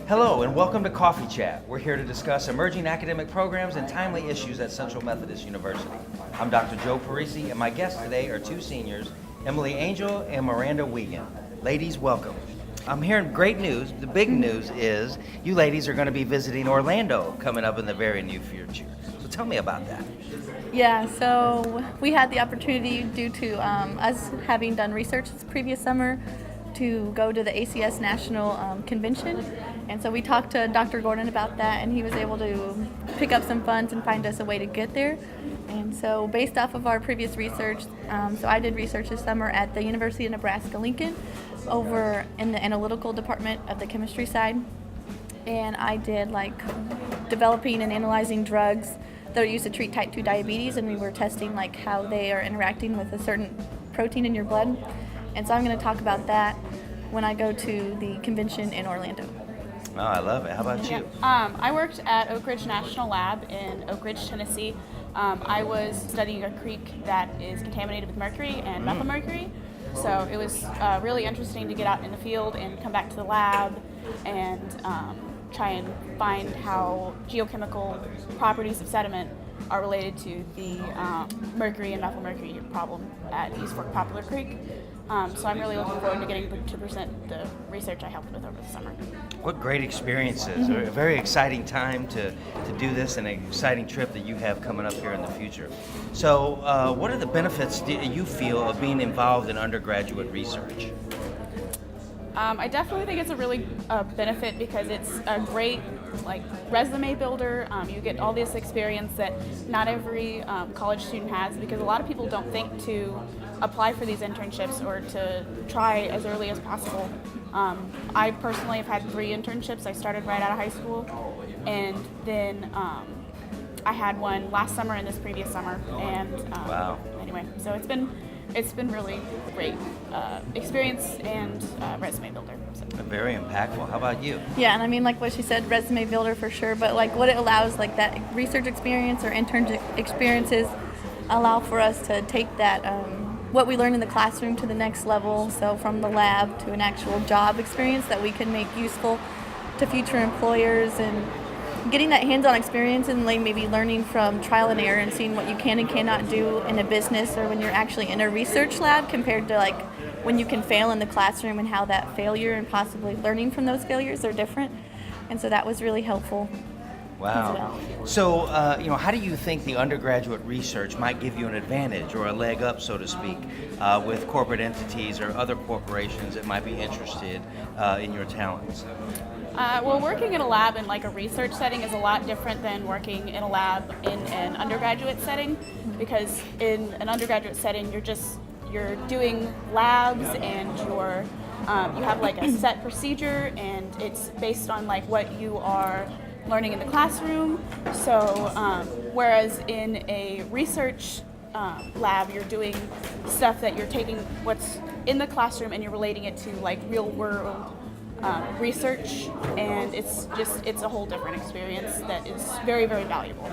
Hello and welcome to Coffee Chat. We're here to discuss emerging academic programs and timely issues at Central Methodist University. I'm Dr. Joe Parisi and my guests today are two seniors, Emily Angel and Miranda Wiegand. Ladies, welcome. I'm hearing great news. The big news is you ladies are going to be visiting Orlando coming up in the very near future. So tell me about that. Yeah, so we had the opportunity due to us having done research this previous summer to go to the ACS National Convention. And so we talked to Dr. Gordon about that, and he was able to pick up some funds and find us a way to get there. And so based off of our previous research, so I did research this summer at the University of Nebraska-Lincoln over in the analytical department of the chemistry side. And I did developing and analyzing drugs that are used to treat type 2 diabetes, and we were testing how they are interacting with a certain protein in your blood. And so I'm going to talk about that when I go to the convention in Orlando. Oh, I love it. How about you? I worked at Oak Ridge National Lab in Oak Ridge, Tennessee. I was studying a creek that is contaminated with mercury and methylmercury. So it was really interesting to get out in the field and come back to the lab and try and find how geochemical properties of sediment are related to the mercury and methylmercury problem at East Fork Poplar Creek. So I'm really looking forward to getting to present the research I helped with over the summer. What great experiences. A very exciting time to do this and an exciting trip that you have coming up here in the future. So what are the benefits do you feel of being involved in undergraduate research? I definitely think it's a really benefit because it's a great resume builder. You get all this experience that not every college student has, because a lot of people don't think to apply for these internships or to try as early as possible. I personally have had 3 internships. I started right out of high school, and then I had one last summer and this previous summer. And Wow. Anyway, so it's been really great experience and resume builder. So. Very impactful. How about you? Yeah, and I mean, like what she said, resume builder for sure, but what it allows, that research experience or intern experiences allow for us to take that, what we learn in the classroom to the next level, so from the lab to an actual job experience that we can make useful to future employers, and getting that hands-on experience and maybe learning from trial and error and seeing what you can and cannot do in a business or when you're actually in a research lab compared to when you can fail in the classroom, and how that failure and possibly learning from those failures are different. And so that was really helpful. Wow. As well. So, how do you think the undergraduate research might give you an advantage or a leg up, so to speak, with corporate entities or other corporations that might be interested in your talents? Well, working in a lab in a research setting is a lot different than working in a lab in an undergraduate setting, because in an undergraduate setting you're doing labs and you have a set procedure, and it's based on what you are learning in the classroom. So whereas in a research lab, you're doing stuff that you're taking what's in the classroom and you're relating it to real world research, and it's a whole different experience that is very, very valuable.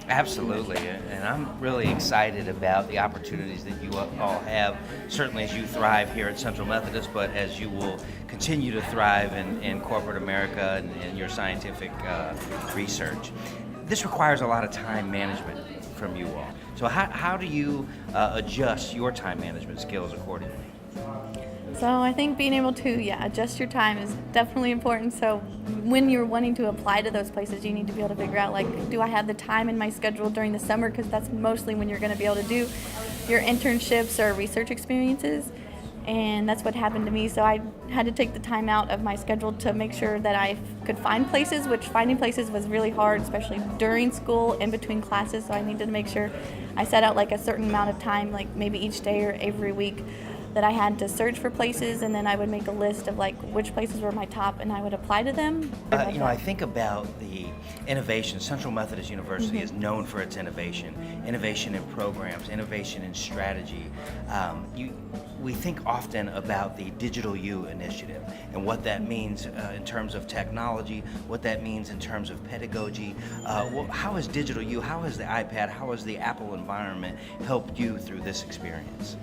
Absolutely, and I'm really excited about the opportunities that you all have, certainly as you thrive here at Central Methodist, but as you will continue to thrive in corporate America and your scientific research. This requires a lot of time management from you all. So how do you adjust your time management skills accordingly? So I think being able to, adjust your time is definitely important. So when you're wanting to apply to those places, you need to be able to figure out, do I have the time in my schedule during the summer? Because that's mostly when you're going to be able to do your internships or research experiences. And that's what happened to me. So I had to take the time out of my schedule to make sure that I could find places, which finding places was really hard, especially during school, in between classes. So I needed to make sure I set out a certain amount of time, maybe each day or every week, that I had to search for places, and then I would make a list of which places were my top, and I would apply to them. I think about the innovation. Central Methodist University is known for its innovation in programs, innovation in strategy. We think often about the Digital U initiative and what that means in terms of technology, what that means in terms of pedagogy. How has Digital U, how has the iPad, how has the Apple environment helped you through this experience?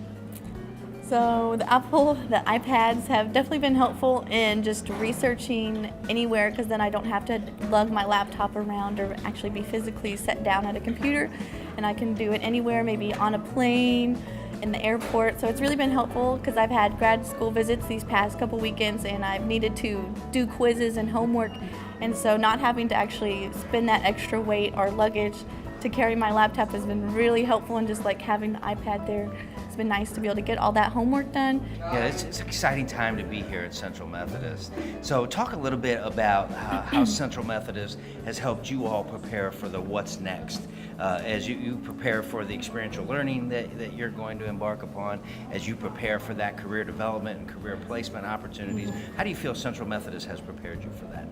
So the iPads have definitely been helpful in just researching anywhere, because then I don't have to lug my laptop around or actually be physically set down at a computer, and I can do it anywhere, maybe on a plane, in the airport. So it's really been helpful because I've had grad school visits these past couple weekends, and I've needed to do quizzes and homework, and so not having to actually spend that extra weight or luggage to carry my laptop has been really helpful, and just like having the iPad there, it's been nice to be able to get all that homework done. Yeah, it's an exciting time to be here at Central Methodist. So talk a little bit about how Central Methodist has helped you all prepare for the what's next. As you prepare for the experiential learning that you're going to embark upon, as you prepare for that career development and career placement opportunities, how do you feel Central Methodist has prepared you for that?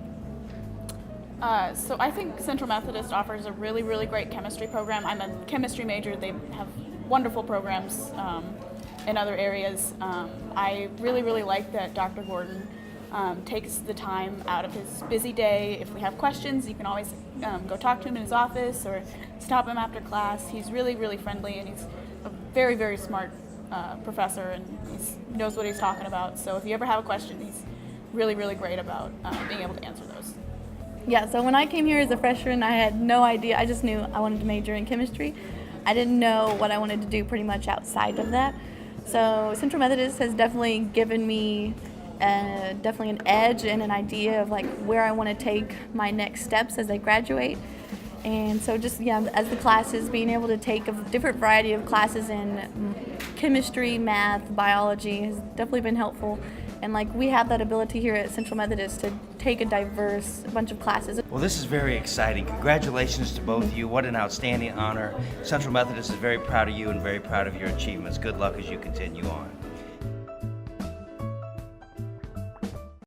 So I think Central Methodist offers a really, really great chemistry program. I'm a chemistry major. They have wonderful programs in other areas. I really, really like that Dr. Gordon takes the time out of his busy day. If we have questions, you can always go talk to him in his office or stop him after class. He's really, really friendly, and he's a very, very smart professor, and he knows what he's talking about. So if you ever have a question, he's really, really great about being able to answer those. Yeah, so when I came here as a freshman, I had no idea. I just knew I wanted to major in chemistry. I didn't know what I wanted to do pretty much outside of that. So Central Methodist has definitely given me definitely an edge and an idea of like where I want to take my next steps as I graduate. And so just, yeah, as the classes, being able to take a different variety of classes in chemistry, math, biology has definitely been helpful. And like we have that ability here at Central Methodist to take a diverse bunch of classes. Well, this is very exciting. Congratulations to both of you. What an outstanding honor. Central Methodist is very proud of you and very proud of your achievements. Good luck as you continue on.